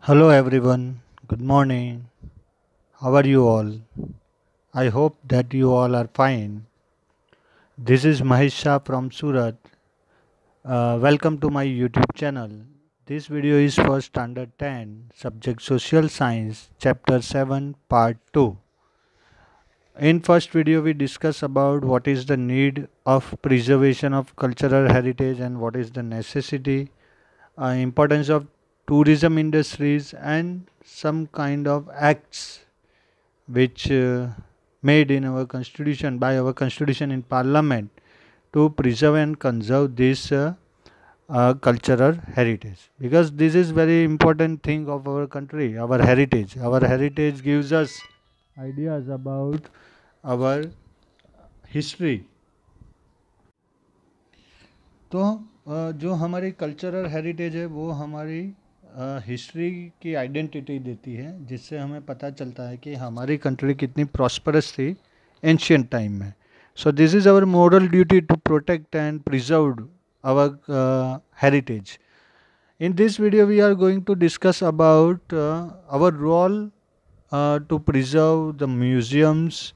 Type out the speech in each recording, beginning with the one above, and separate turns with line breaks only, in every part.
Hello everyone, good morning. How are you all? I hope that you all are fine. This is Mahesh Shah from Surat. Welcome to my YouTube channel. This video is for Standard 10, Subject Social Science, Chapter 7, Part 2. In first video we discuss about what is the need of preservation of cultural heritage and what is the necessity, importance of tourism industries and some kind of acts which made in our constitution by our constitution in parliament to preserve and conserve this cultural heritage, because this is very important thing of our country. Our heritage gives us ideas about our history. तो जो हमारी cultural heritage है वो हमारी history की identity देती है, जिससे हमें पता चलता है कि हमारी कंट्री कितनी प्रॉस्परस थी एंशियंट टाइम में. So this is our moral duty to protect and preserve our heritage. In this video, we are going to discuss about our role to preserve the museums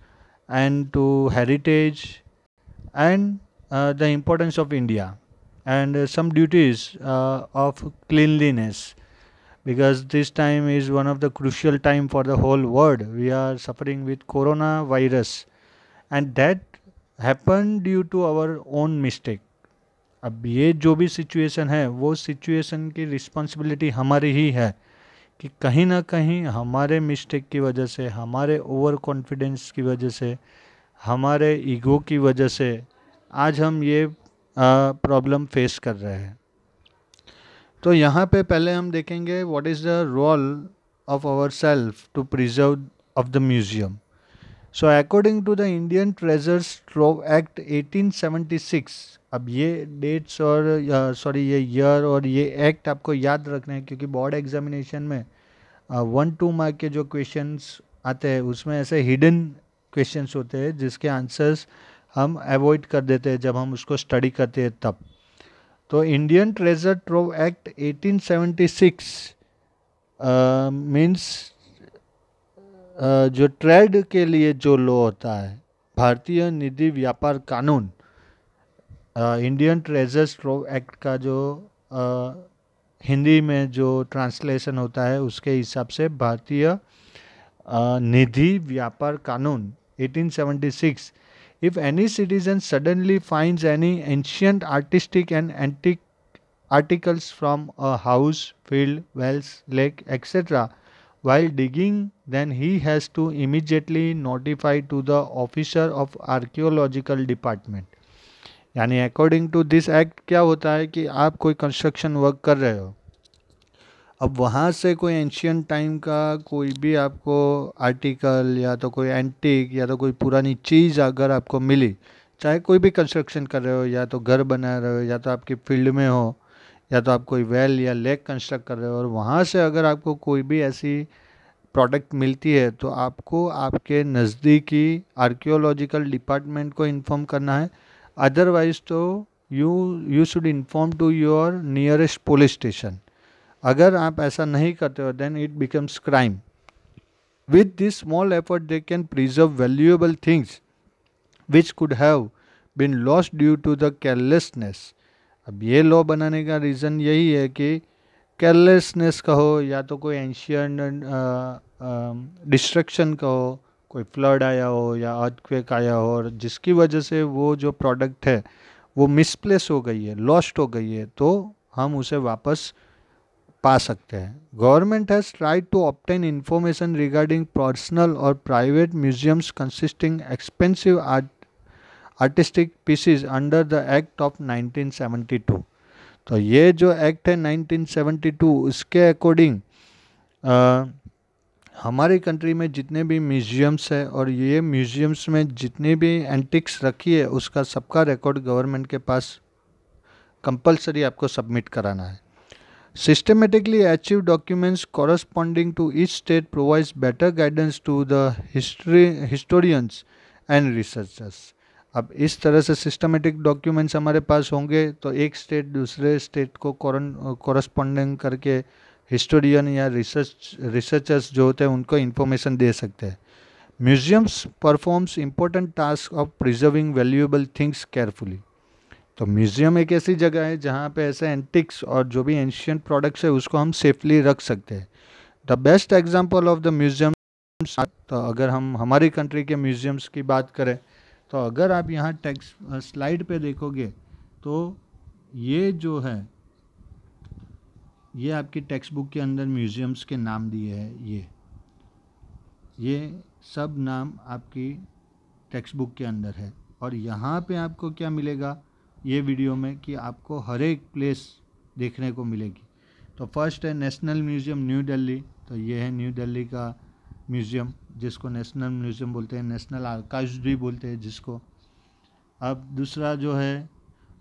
and to heritage and the importance of India and some duties of cleanliness, because this time is one of the crucial time for the whole world. We are suffering with coronavirus and that happened due to our own mistake. अब ये जो भी situation है वो situation की responsibility हमारी ही है कि कहीं ना कहीं हमारे मिस्टेक की वजह से, हमारे ओवर कॉन्फिडेंस की वजह से, हमारे ईगो की वजह से आज हम ये प्रॉब्लम फेस कर रहे हैं. तो यहाँ पे पहले हम देखेंगे what is the role of our self to preserve of the museum. So according to the Indian treasures trove act 1876, अब ये डेट्स और सॉरी ये ईयर और ये एक्ट आपको याद रखना है, क्योंकि बोर्ड एग्जामिनेशन में 1-2 मार्क के जो क्वेश्चंस आते हैं उसमें ऐसे हिडन क्वेश्चंस होते हैं जिसके आंसर्स हम अवॉइड कर देते हैं जब हम उसको स्टडी करते हैं तब. तो Indian treasure trove act 1876 means जो ट्रेड के लिए जो लॉ होता है, भारतीय निधि व्यापार कानून, इंडियन ट्रेजर्स ट्रोव एक्ट का जो हिंदी में जो ट्रांसलेशन होता है उसके हिसाब से भारतीय निधि व्यापार कानून 1876. If any citizen suddenly finds any ancient artistic and antique articles from a house, field, wells, lake, etc. while digging, then he has to immediately notify to the officer of archaeological department. यानी according to this act क्या होता है कि आप कोई construction work कर रहे हो, अब वहाँ से कोई एंशियंट टाइम का कोई भी आपको आर्टिकल या तो कोई एंटीक या तो कोई पुरानी चीज़ अगर आपको मिली, चाहे कोई भी कंस्ट्रक्शन कर रहे हो या तो घर बना रहे हो या तो आपकी फील्ड में हो या तो आप कोई वेल या लेक कंस्ट्रक्ट कर रहे हो, और वहाँ से अगर आपको कोई भी ऐसी प्रोडक्ट मिलती है तो आपको आपके नज़दीकी आर्कियोलॉजिकल डिपार्टमेंट को इन्फॉर्म करना है. अदरवाइज तो you should inform to your nearest police station. अगर आप ऐसा नहीं करते हो then it becomes crime. With this small effort they can preserve valuable things which could have been lost due to the carelessness. अब ये law बनाने का रीज़न यही है कि केयरलेसनेस कहो या तो कोई एंशियंट डिस्ट्रक्शन कहो, कोई फ्लड आया हो या अर्थक्वेक आया हो और जिसकी वजह से वो जो प्रोडक्ट है वो मिसप्लेस हो गई है, लॉस्ट हो गई है, तो हम उसे वापस पा सकते हैं. Government has tried to obtain information regarding personal और private museums consisting expensive artistic pieces under the act of 1972. तो ये जो एक्ट है 1972 उसके अकॉर्डिंग हमारी कंट्री में जितने भी म्यूजियम्स है और ये म्यूजियम्स में जितनी भी एंटिक्स रखी है उसका सबका रिकॉर्ड गवर्नमेंट के पास कंपलसरी आपको सबमिट कराना है. Systematically achieved documents corresponding to each state provides better guidance to the historians and researchers. अब इस तरह से सिस्टमेटिक डॉक्यूमेंट्स हमारे पास होंगे तो एक स्टेट दूसरे स्टेट को कॉरस्पॉन्डिंग करके हिस्टोरियन या रिसर्चर्स जो होते हैं उनको इन्फॉर्मेशन दे सकते हैं। Museums performs important task of preserving valuable things carefully. तो म्यूजियम एक ऐसी जगह है जहाँ पे ऐसे एंटिक्स और जो भी एंशियंट प्रोडक्ट्स है उसको हम सेफली रख सकते हैं। The best example of the museum, तो अगर हम हमारी कंट्री के म्यूजियम्स की बात करें तो अगर आप यहाँ टेक्स्ट स्लाइड पे देखोगे तो ये जो है ये आपकी टेक्स्ट बुक के अंदर म्यूजियम्स के नाम दिए हैं। ये सब नाम आपकी टेक्स्ट बुक के अंदर है। और यहाँ पे आपको क्या मिलेगा ये वीडियो में कि आपको हर एक प्लेस देखने को मिलेगी। तो फर्स्ट है नेशनल म्यूज़ियम न्यू दिल्ली, तो ये है न्यू दिल्ली का म्यूज़ियम जिसको नेशनल म्यूज़ियम बोलते हैं, नेशनल आर्काइव्स भी बोलते हैं जिसको। अब दूसरा जो है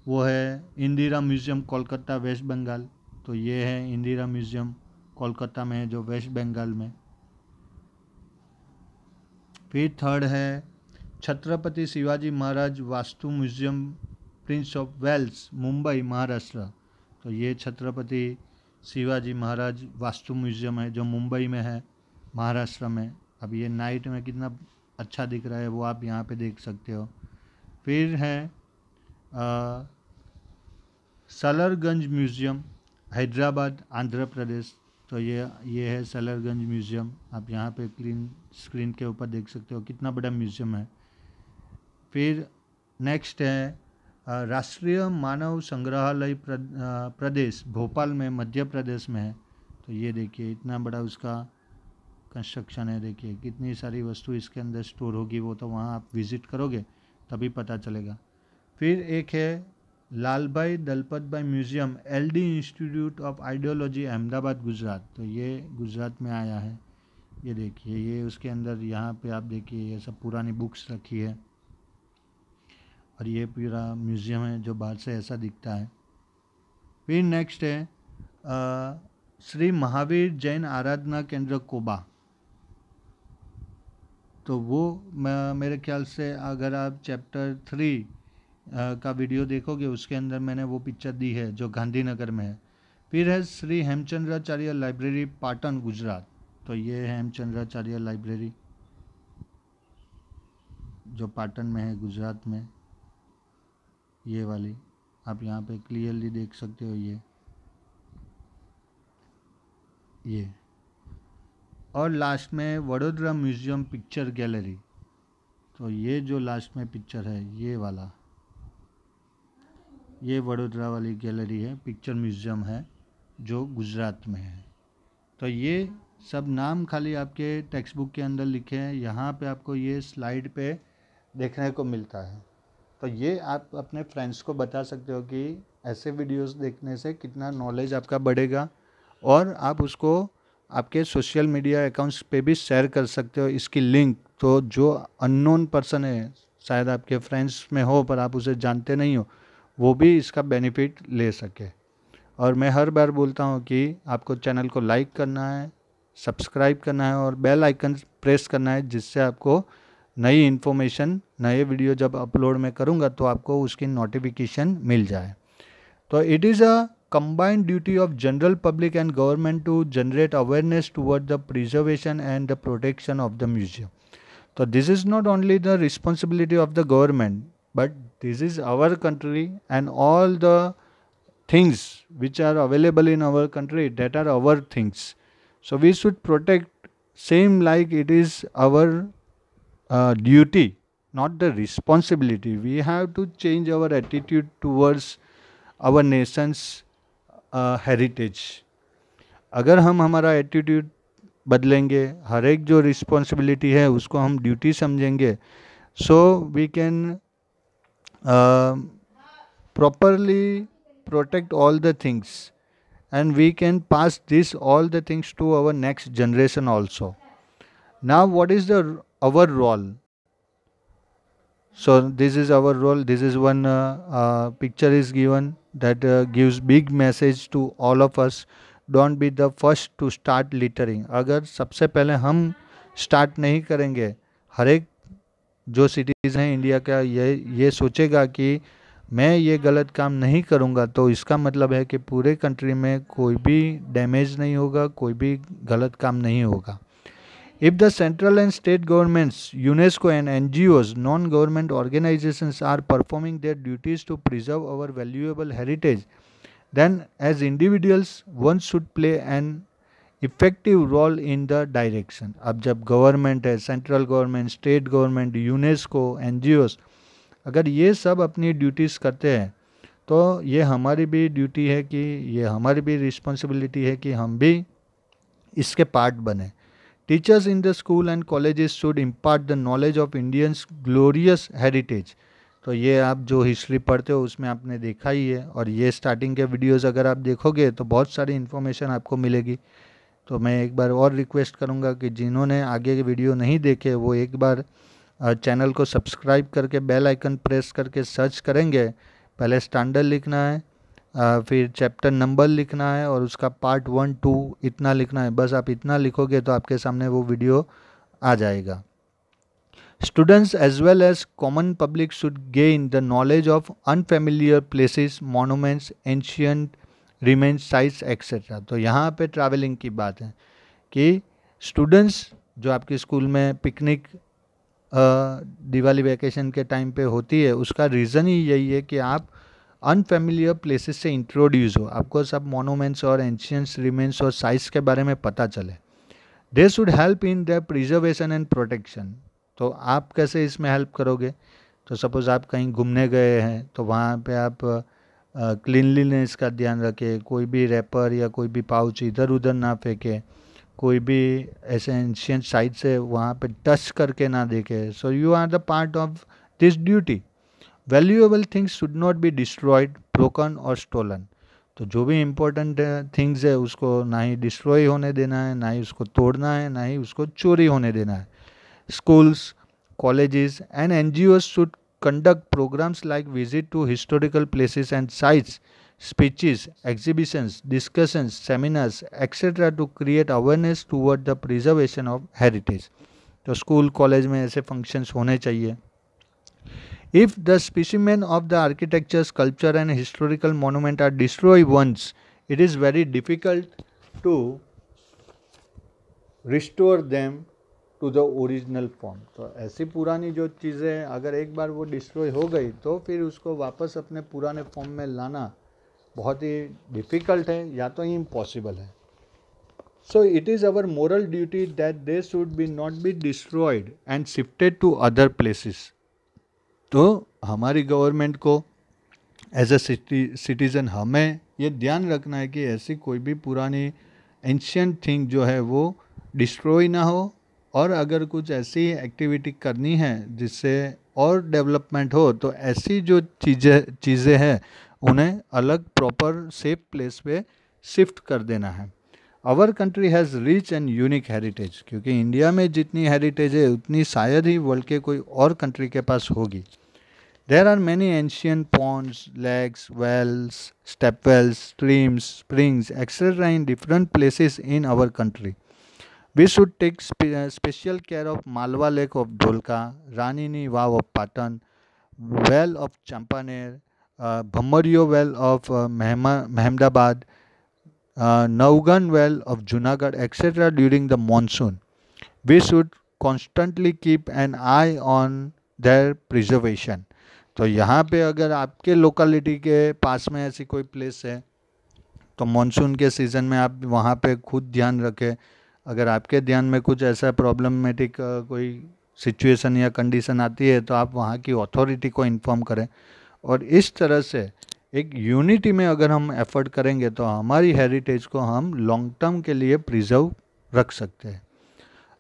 वो है इंदिरा म्यूज़ियम कोलकाता वेस्ट बंगाल, तो ये है इंदिरा म्यूज़ियम कोलकाता में है जो वेस्ट बंगाल में। फिर थर्ड है Chhatrapati Shivaji Maharaj Vastu museum prince of Wales Mumbai Maharashtra, तो ये छत्रपति शिवाजी महाराज वास्तु म्यूज़ियम है जो मुंबई में है महाराष्ट्र में। अब ये नाइट में कितना अच्छा दिख रहा है वो आप यहाँ पे देख सकते हो। फिर है सलरगंज म्यूज़ियम हैदराबाद आंध्र प्रदेश, तो ये है सलरगंज म्यूज़ियम, आप यहाँ पे क्लीन स्क्रीन के ऊपर देख सकते हो कितना बड़ा म्यूज़ियम है। फिर नेक्स्ट है राष्ट्रीय मानव संग्रहालय प्रदेश भोपाल में मध्य प्रदेश में है, तो ये देखिए इतना बड़ा उसका कंस्ट्रक्शन है, देखिए कितनी सारी वस्तु इसके अंदर स्टोर होगी, वो तो वहाँ आप विज़िट करोगे तभी पता चलेगा। फिर एक है लाल भाई दलपत भाई museum LD institute of ideology Ahmedabad Gujarat, तो ये गुजरात में आया है। ये देखिए ये उसके अंदर यहाँ पे आप देखिए ये सब पुरानी बुक्स रखी है और ये पूरा म्यूज़ियम है जो बाहर से ऐसा दिखता है। फिर नेक्स्ट है श्री महावीर जैन आराधना केंद्र कोबा, तो वो मेरे ख्याल से अगर आप चैप्टर 3 का वीडियो देखोगे उसके अंदर मैंने वो पिक्चर दी है जो गांधीनगर में है। फिर है श्री हेमचंद्राचार्य लाइब्रेरी पाटन गुजरात, तो ये है हेमचंद्राचार्य लाइब्रेरी जो पाटन में है गुजरात में, ये वाली आप यहाँ पे क्लियरली देख सकते हो ये। और लास्ट में वडोदरा म्यूज़ियम पिक्चर गैलरी, तो ये जो लास्ट में पिक्चर है ये वाला, ये वडोदरा वाली गैलरी है, पिक्चर म्यूज़ियम है जो गुजरात में है। तो ये सब नाम खाली आपके टेक्स्ट बुक के अंदर लिखे हैं, यहाँ पे आपको ये स्लाइड पे देखने को मिलता है। तो ये आप अपने फ्रेंड्स को बता सकते हो कि ऐसे वीडियोस देखने से कितना नॉलेज आपका बढ़ेगा और आप उसको आपके सोशल मीडिया अकाउंट्स पे भी शेयर कर सकते हो इसकी लिंक। तो जो अननोन पर्सन है, शायद आपके फ्रेंड्स में हो पर आप उसे जानते नहीं हो, वो भी इसका बेनिफिट ले सके। और मैं हर बार बोलता हूँ कि आपको चैनल को लाइक करना है, सब्सक्राइब करना है और बेल आइकन प्रेस करना है, जिससे आपको नई इन्फॉर्मेशन, नए वीडियो जब अपलोड मैं करूँगा तो आपको उसकी नोटिफिकेशन मिल जाए। तो it is a combined duty of general public and government to generate awareness toward the preservation and the protection of the museum. So this is not only the responsibility of the government, but this is our country and all the things which are available in our country, that are our things. So we should protect same like it is our duty, not the responsibility. We have to change our attitude towards our nation's heritage. अगर हम हमारा attitude बदलेंगे, हर एक जो responsibility है उसको हम duty समझेंगे, so we can properly protect all the things and we can pass this all the things to our next generation also. Now what is the our role? So this is our role. This is one picture is given that gives big message to all of us. Don't be the first to start littering. अगर सबसे पहले हम start नहीं करेंगे, हर एक जो cities हैं India का ये सोचेगा कि मैं ये गलत काम नहीं करूँगा तो इसका मतलब है कि पूरे कंट्री में कोई भी डैमेज नहीं होगा, कोई भी गलत काम नहीं होगा. If the central and state governments, UNESCO and NGOs, non-government organizations are performing their duties to preserve our valuable heritage, then as individuals one should play an effective role in the direction. अब जब government है, central government, state government, UNESCO, NGOs, अगर ये सब अपनी duties करते हैं तो ये हमारी भी ड्यूटी है कि ये हमारी भी रिस्पॉन्सिबिलिटी है कि हम भी इसके पार्ट बने. Teachers in the school and colleges should impart the knowledge of Indians glorious heritage. तो ये आप जो हिस्ट्री पढ़ते हो उसमें आपने देखा ही है, और ये स्टार्टिंग के वीडियोस अगर आप देखोगे तो बहुत सारी इन्फॉर्मेशन आपको मिलेगी. तो मैं एक बार और रिक्वेस्ट करूँगा कि जिन्होंने आगे के वीडियो नहीं देखे वो एक बार चैनल को सब्सक्राइब करके बेल आइकन प्रेस करके सर्च करेंगे. पहले स्टैंडर्ड लिखना है, फिर चैप्टर नंबर लिखना है और उसका पार्ट 1, 2 इतना लिखना है. बस आप इतना लिखोगे तो आपके सामने वो वीडियो आ जाएगा. Students as well as common public should gain the knowledge of unfamiliar places, monuments, ancient remains, sites etcetera. तो यहाँ पे ट्रैवलिंग की बात है कि स्टूडेंट्स जो आपके स्कूल में पिकनिक दिवाली वैकेशन के टाइम पे होती है, उसका रीज़न ही यही है कि आप अनफेमिलियर प्लेसेस से इंट्रोड्यूस हो, आपको सब मोनूमेंट्स और एंशियंट्स रिमेन्स और साइट्स के बारे में पता चले. They should help in the preservation and protection. तो आप कैसे इसमें हेल्प करोगे? तो सपोज़ आप कहीं घूमने गए हैं तो वहाँ पे आप क्लीनलीनेस का ध्यान रखें, कोई भी रैपर या कोई भी पाउच इधर उधर ना फेंके, कोई भी ऐसे एंशियंट साइट से वहाँ पे टच करके ना देखे. So you are the part of this duty. Valuable things should not be destroyed, broken और स्टोलन. तो जो भी इम्पोर्टेंट थिंग्स है उसको ना ही डिस्ट्रॉय होने देना है, ना ही उसको तोड़ना है, ना ही उसको चोरी होने देना है. Schools, colleges and NGOs should conduct programs like visit to historical places and sites, speeches, exhibitions, discussions, seminars, etc. to create awareness toward the preservation of heritage. तो स्कूल कॉलेज में ऐसे फंक्शंस होने चाहिए. If the specimen of the architecture, sculpture and historical monument are destroyed once, it is very difficult to restore them to the original form. तो ऐसी पुरानी जो चीज़ें अगर एक बार वो डिस्ट्रॉय हो गई तो फिर उसको वापस अपने पुराने फॉर्म में लाना बहुत ही डिफ़िकल्ट है या तो इम्पॉसिबल है. So it is our moral duty that they should be not be destroyed and shifted to other places. तो हमारी गवर्नमेंट को एज अ सिटीज़न हमें ये ध्यान रखना है कि ऐसी कोई भी पुरानी एंशियंट थिंग जो है वो डिस्ट्रॉय ना हो, और अगर कुछ ऐसी एक्टिविटी करनी है जिससे और डेवलपमेंट हो तो ऐसी जो चीज़ें हैं उन्हें अलग प्रॉपर सेफ प्लेस पे शिफ्ट कर देना है. Our country has rich and unique heritage. क्योंकि इंडिया में जितनी हेरिटेज है उतनी शायद ही वर्ल्ड के कोई और कंट्री के पास होगी. There are many ancient ponds, lakes, wells, step wells, streams, springs etcetera in different places in our country. We should take special care of Malwa Lake of Dholka, Ranini Vav of Patan, well of Champaner, Bhamariyo well of Mehmdabad, Naugan well of Junagadh, etc. during the monsoon. We should constantly keep an eye on their preservation. तो यहाँ पे अगर आपके locality के पास में ऐसी कोई place है तो मॉनसून के सीज़न में आप वहाँ पे खुद ध्यान रखें. अगर आपके ध्यान में कुछ ऐसा प्रॉब्लमेटिक कोई सिचुएशन या कंडीशन आती है तो आप वहाँ की अथॉरिटी को इन्फॉर्म करें. और इस तरह से एक यूनिटी में अगर हम एफर्ट करेंगे तो हमारी हेरिटेज को हम लॉन्ग टर्म के लिए प्रिजर्व रख सकते हैं.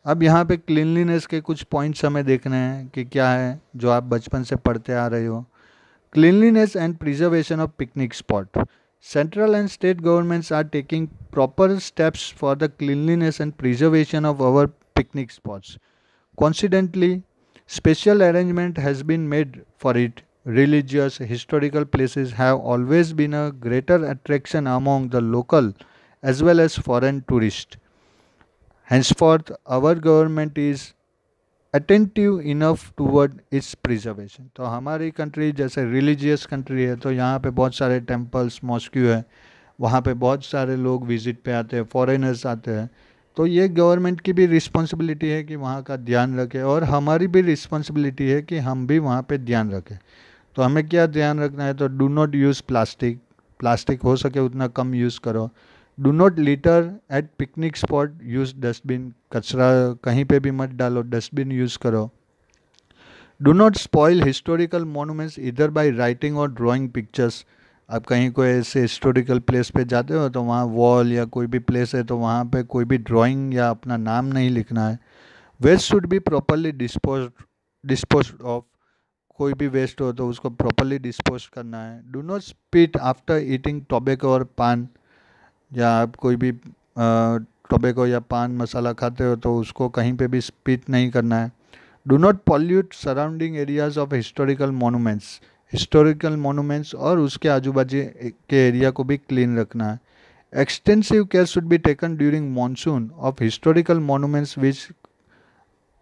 अब यहाँ पे क्लीनलीनेस के कुछ पॉइंट्स हमें देखने हैं कि क्या है जो आप बचपन से पढ़ते आ रहे हो. Cleanliness and preservation of picnic spot. Central and state governments are taking proper steps for the cleanliness and preservation of our picnic spots. Coincidentally, special arrangement has been made for it. Religious, historical places have always been a greater attraction among the local as well as foreign tourists. Henceforth, our government is attentive enough toward it's preservation. तो हमारी country जैसे religious country है, तो यहाँ पे बहुत सारे temples mosque है, वहाँ पे बहुत सारे लोग विजिट पे आते हैं, फॉरेनर्स आते हैं। तो ये गवर्नमेंट की भी रिस्पॉन्सिबिलिटी है कि वहाँ का ध्यान रखे, और हमारी भी रिस्पॉन्सिबिलिटी है कि हम भी वहाँ पे ध्यान रखें। तो हमें क्या ध्यान रखना है, तो do not use plastic, plastic हो सके उतना कम यूज़ करो। Do not litter at picnic spot, use dustbin, कचरा कहीं पे भी मत डालो, डस्टबिन यूज़ करो। Do not spoil historical monuments इधर बाय राइटिंग और ड्राइंग पिक्चर्स। आप कहीं कोई ऐसे हिस्टोरिकल प्लेस पे जाते हो तो वहाँ वॉल या कोई भी प्लेस है तो वहाँ पे कोई भी ड्राइंग या अपना नाम नहीं लिखना है। Waste should be properly dispose of, कोई भी वेस्ट हो तो उसको प्रॉपरली डिस्पोज करना है। Do not spit after eating tobacco और पान, या आप कोई भी टोबैको या पान मसाला खाते हो तो उसको कहीं पे भी स्पीट नहीं करना है। Do not pollute surrounding areas of historical monuments, historical monuments और उसके आजू बाजू के एरिया को भी क्लीन रखना है। Extensive care should be taken during monsoon of historical monuments which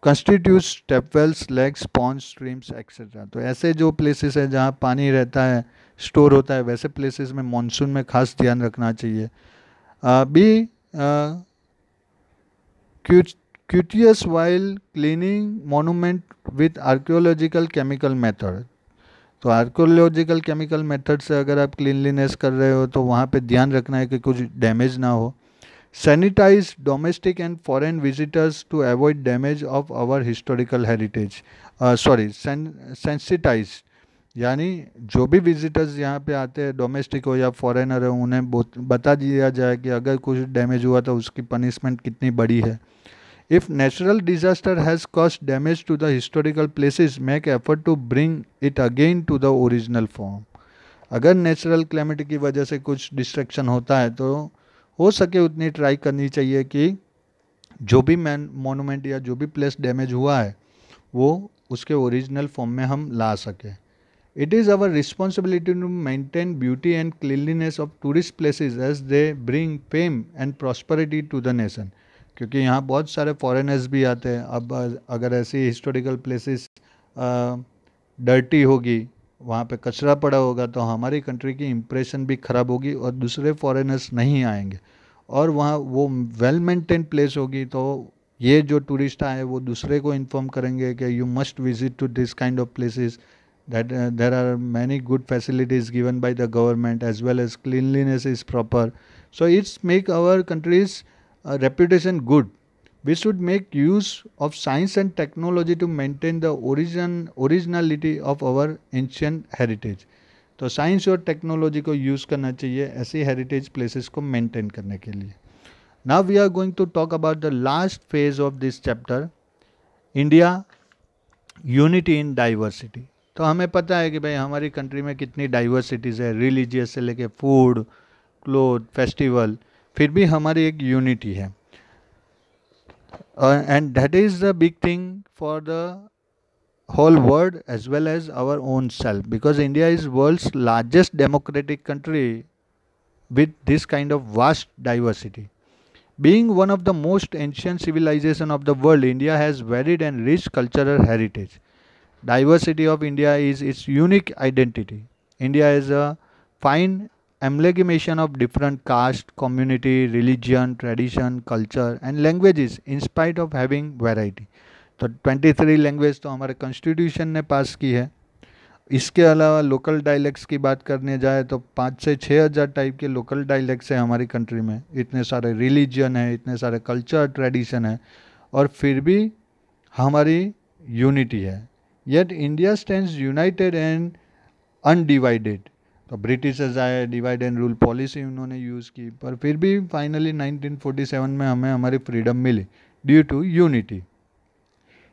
constitute stepwells, lakes, ponds, streams etcetera. तो ऐसे जो प्लेसेस है जहाँ पानी रहता है, स्टोर होता है, वैसे प्लेसेस में मानसून में खास ध्यान रखना चाहिए। Be curious while cleaning monument with archaeological chemical method। तो आर्कोलॉजिकल केमिकल मेथड से अगर आप क्लीनलीनेस कर रहे हो तो वहाँ पे ध्यान रखना है कि कुछ डैमेज ना हो। Sanitize domestic and foreign visitors to avoid damage of our historical heritage. Sorry, sensitize, यानी जो भी विजिटर्स यहाँ पे आते हैं, डोमेस्टिक हो या फॉरेनर हो, उन्हें बता दिया जाए कि अगर कुछ डैमेज हुआ तो उसकी पनिशमेंट कितनी बड़ी है। If natural disaster has caused damage to the historical places, make effort to bring it again to the original form। अगर नेचुरल क्लैमिटी की वजह से कुछ डिस्ट्रक्शन होता है तो हो सके उतनी ट्राई करनी चाहिए कि जो भी मोनूमेंट या जो भी प्लेस डैमेज हुआ है वो उसके ओरिजिनल फॉर्म में हम ला सके। It is our responsibility to maintain beauty and cleanliness of tourist places as they bring fame and prosperity to the nation. क्योंकि यहाँ बहुत सारे फॉरेनर्स भी आते हैं। अब अगर ऐसी हिस्टोरिकल प्लेसेस डर्टी होगी, वहाँ पे कचरा पड़ा होगा, तो हमारी कंट्री की इम्प्रेशन भी ख़राब होगी और दूसरे फॉरेनर्स नहीं आएंगे। और वहाँ वो वेल मेंटेन प्लेस होगी तो ये जो टूरिस्ट आए वो दूसरे को इन्फॉर्म करेंगे कि you must visit to this kind of places, that there are many good facilities given by the government as well as cleanliness is proper. So it's make our country's reputation good. We should make use of science and technology to maintain the originality of our ancient heritage। तो science और technology को use करना चाहिए ऐसी heritage places को maintain करने के लिए। Now we are going to talk about the last phase of this chapter, India unity in diversity. तो हमें पता है कि भाई हमारी कंट्री में कितनी डाइवर्सिटीज़ है, रिलीजियस से लेके फूड, क्लोथ, फेस्टिवल, फिर भी हमारी एक यूनिटी है। And that is the big thing for the whole world as well as our own self, because India is world's largest democratic country with this kind of vast diversity. Being one of the most ancient civilization of the world, India has varied and rich cultural heritage. Diversity of India is its unique identity. India is a fine amalgamation of different caste, community, religion, tradition, culture and languages in spite of having variety। तो 23 language तो हमारे constitution ने पास की है। इसके अलावा local dialects की बात करने जाए तो 5 से 6 हज़ार टाइप के लोकल डायलेक्ट्स हैं हमारी कंट्री में। इतने सारे रिलीजन है, इतने सारे कल्चर ट्रेडिशन है, और फिर भी हमारी यूनिटी है। Yet India stands united and undivided. तो ब्रिटिशर्स आए, डिवाइड एंड रूल पॉलिसी उन्होंने यूज़ की, पर फिर भी फाइनली 1947 में हमें हमारी फ्रीडम मिली due to unity.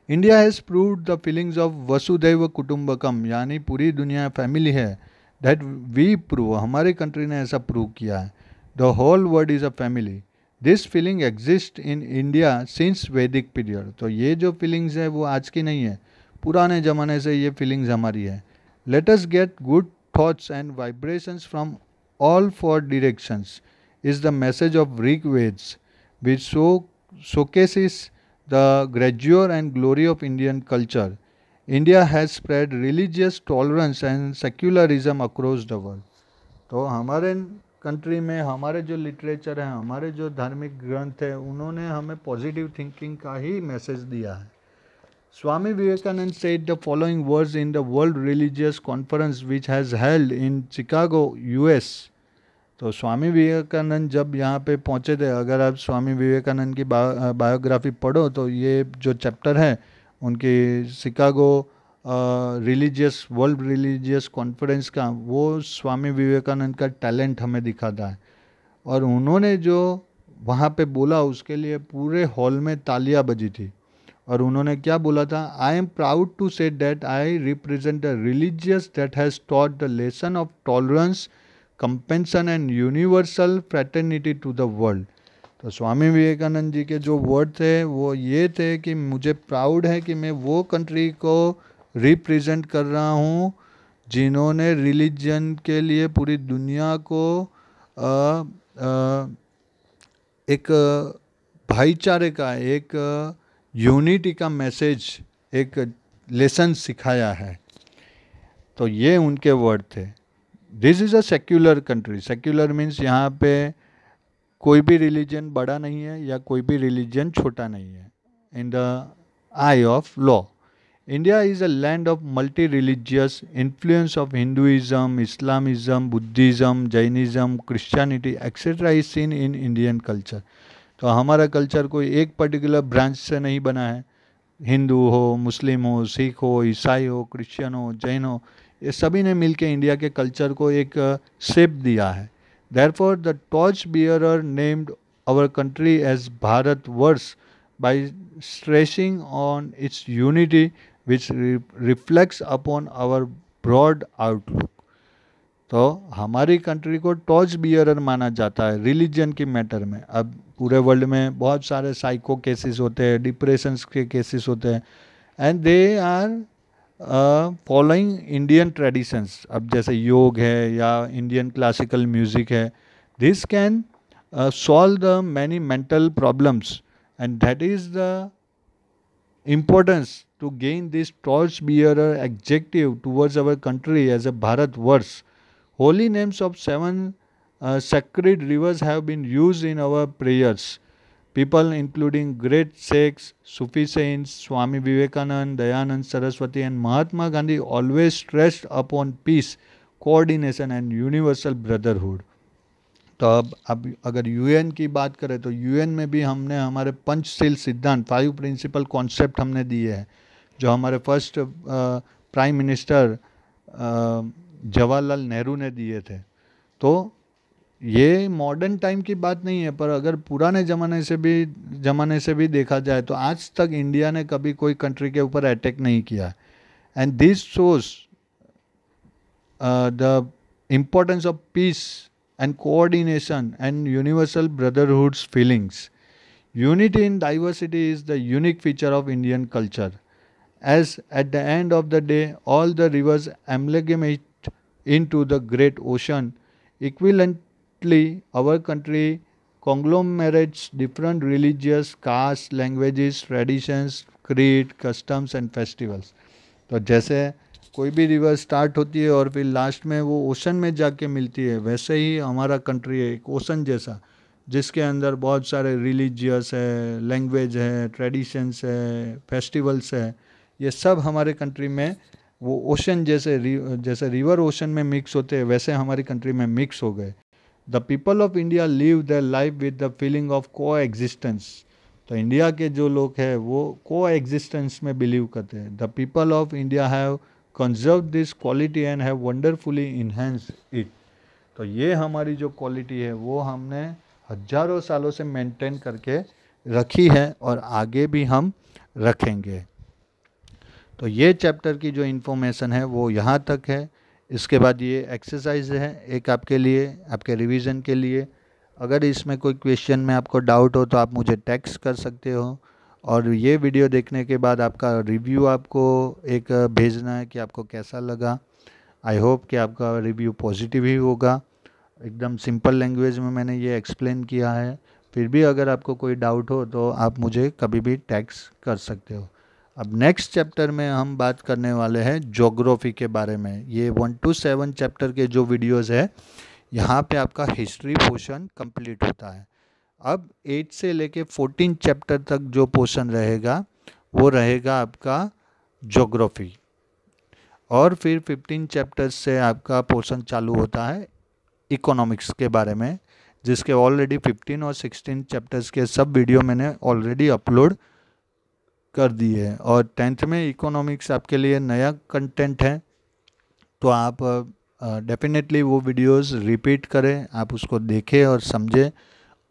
India has proved the feelings of वसुधैव कुटुंबकम, यानी पूरी दुनिया फैमिली है। दैट वी प्रूव, हमारी कंट्री ने ऐसा प्रूव किया है। The whole world is a family. This feeling exist in India since Vedic period. तो ये जो फीलिंग्स है वो आज की नहीं है, पुराने ज़माने से ये फीलिंग्स हमारी है। Let us get good thoughts and vibrations from all four directions is the message of Rigvedas, which showcases the grandeur and glory of Indian culture, India has spread religious tolerance and secularism across the world. तो हमारे country में हमारे जो literature है, हमारे जो धार्मिक ग्रंथ है, उन्होंने हमें पॉजिटिव थिंकिंग का ही मैसेज दिया है. Swami Vivekananda said the following words in the World Religious Conference which has held in Chicago, US. तो स्वामी विवेकानंद जब यहाँ पे पहुँचे थे, अगर आप स्वामी विवेकानंद की बायोग्राफी पढ़ो तो ये जो चैप्टर है उनकी शिकागो वर्ल्ड रिलीजियस कॉन्फ्रेंस का, वो स्वामी विवेकानंद का टैलेंट हमें दिखाता है. और उन्होंने जो वहाँ पे बोला उसके लिए पूरे हॉल में तालियां बजी थी. और उन्होंने क्या बोला था? I am proud to say that I represent the religious that has taught the lesson of tolerance, compassion and universal fraternity to the world. तो स्वामी विवेकानंद जी के जो वर्ड थे वो ये थे कि मुझे प्राउड है कि मैं वो कंट्री को रिप्रेजेंट कर रहा हूँ जिन्होंने रिलीजन के लिए पूरी दुनिया को एक भाईचारे का, एक यूनिटी का मैसेज, एक लेसन सिखाया है. तो ये उनके वर्ड थे. This is a secular country. Secular means यहाँ पे कोई भी रिलीजन बड़ा नहीं है या कोई भी रिलीजन छोटा नहीं है. In the I of law, India is a land of multi religious influence of Hinduism, Islamism, Buddhism, Jainism, Christianity etcetera is seen in Indian culture. तो हमारा कल्चर कोई एक पर्टिकुलर ब्रांच से नहीं बना है. हिंदू हो, मुस्लिम हो, सिख हो, ईसाई हो, क्रिश्चियन हो, जैन हो, ये सभी ने मिलकर इंडिया के कल्चर को एक शेप दिया है. Therefore the torch bearer named our country as Bharat Varsh by stressing on its unity which reflects upon our broad outlook. तो हमारी कंट्री को टॉर्च बियरर माना जाता है रिलीजन की मैटर में. अब पूरे वर्ल्ड में बहुत सारे साइको केसेस होते हैं, डिप्रेशंस के केसेस होते हैं, and they are following Indian traditions. अब जैसे योग है या इंडियन क्लासिकल म्यूजिक है, this can solve the many mental problems and that is the importance to gain this torch bearer adjective towards our country as a Bharat Varsh. Holy names of 7 sacred rivers have been used in our prayers. People including great Sikhs, Sufi saints, Swami Vivekananda, Dayanand Saraswati and Mahatma Gandhi always stressed upon peace, coordination and universal brotherhood. तो अब अगर UN की बात करें तो UN में भी हमने हमारे पंचशील सिद्धांत, 5 प्रिंसिपल कॉन्सेप्ट हमने दिए हैं, जो हमारे first prime minister Jawaharlal Nehru ने दिए थे. तो ये मॉडर्न टाइम की बात नहीं है, पर अगर पुराने ज़माने से भी देखा जाए तो आज तक इंडिया ने कभी कोई कंट्री के ऊपर अटैक नहीं किया. And this shows the importance of peace and coordination and universal brotherhood's feelings. Unity in diversity is the unique feature of Indian culture. As at the end of the day, all the rivers amalgamate into the great ocean, equivalently, our country conglomerates different religious, caste, languages, traditions, creed, customs and festivals. तो जैसे कोई भी river start होती है और फिर last में वो ओशन में जाके मिलती है, वैसे ही हमारा कंट्री है एक ओशन जैसा, जिसके अंदर बहुत सारे रिलीजियस है, लैंग्वेज है, ट्रेडिशंस है, फेस्टिवल्स है. ये सब हमारे कंट्री में वो ओशन जैसे रिवर ओशन में मिक्स होते हैं, वैसे हमारी कंट्री में मिक्स हो गए. The people of India live their life with the feeling of को एग्जिस्टेंस. तो इंडिया के जो लोग हैं वो को एग्जिस्टेंस में बिलीव करते हैं. The people of India have conserve this quality and have wonderfully enhance it. तो ये हमारी जो क्वालिटी है वो हमने हजारों सालों से मेंटेन करके रखी है और आगे भी हम रखेंगे. तो ये चैप्टर की जो इन्फॉर्मेशन है वो यहाँ तक है. इसके बाद ये एक्सरसाइज है एक आपके लिए, आपके रिवीजन के लिए. अगर इसमें कोई क्वेश्चन में आपको डाउट हो तो आप मुझे टेक्स्ट कर सकते हो, और ये वीडियो देखने के बाद आपका रिव्यू आपको एक भेजना है कि आपको कैसा लगा. आई होप कि आपका रिव्यू पॉजिटिव ही होगा. एकदम सिंपल लैंग्वेज में मैंने ये एक्सप्लेन किया है. फिर भी अगर आपको कोई डाउट हो तो आप मुझे कभी भी टेक्स्ट कर सकते हो। अब नेक्स्ट चैप्टर में हम बात करने वाले हैं ज्योग्राफी के बारे में। ये 1 to 7 चैप्टर के जो वीडियोस है, यहाँ पे आपका हिस्ट्री पोर्शन कंप्लीट होता है। अब 8 से लेके 14 चैप्टर तक जो पोर्शन रहेगा वो रहेगा आपका ज्योग्राफी, और फिर 15 चैप्टर्स से आपका पोर्शन चालू होता है इकोनॉमिक्स के बारे में, जिसके ऑलरेडी 15 और 16 चैप्टर्स के सब वीडियो मैंने ऑलरेडी अपलोड कर दिए है। और 10th में इकोनॉमिक्स आपके लिए नया कंटेंट है, तो आप डेफिनेटली वो वीडियोस रिपीट करें, आप उसको देखें और समझें।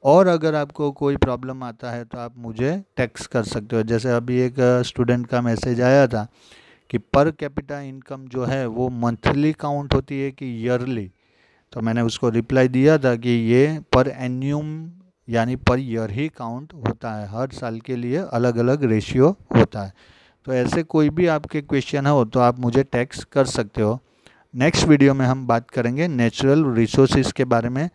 और अगर आपको कोई प्रॉब्लम आता है तो आप मुझे टेक्स्ट कर सकते हो। जैसे अभी एक स्टूडेंट का मैसेज आया था कि पर कैपिटा इनकम जो है वो मंथली काउंट होती है कि ईयरली, तो मैंने उसको रिप्लाई दिया था कि ये पर एन्यूम यानी पर ईयर ही काउंट होता है, हर साल के लिए अलग अलग रेशियो होता है। तो ऐसे कोई भी आपके क्वेश्चन हो तो आप मुझे टेक्स्ट कर सकते हो। नेक्स्ट वीडियो में हम बात करेंगे नेचुरल रिसोर्सेज के बारे में।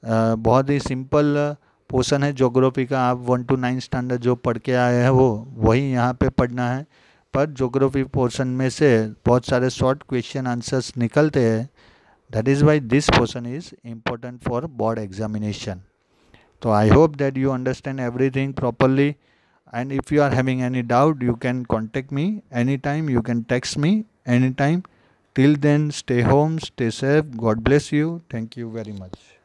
बहुत ही सिंपल पोर्शन है ज्योग्राफी का, आप 1 to 9 स्टैंडर्ड जो पढ़ के आए हैं वो वही यहाँ पे पढ़ना है। पर ज्योग्राफी पोर्शन में से बहुत सारे शॉर्ट क्वेश्चन आंसर्स निकलते हैं। That is why this portion is important for board examination. So I hope that you understand everything properly, and if you are having any doubt you can contact me anytime, you can text me anytime. Till then, stay home, stay safe, God bless you. Thank you very much.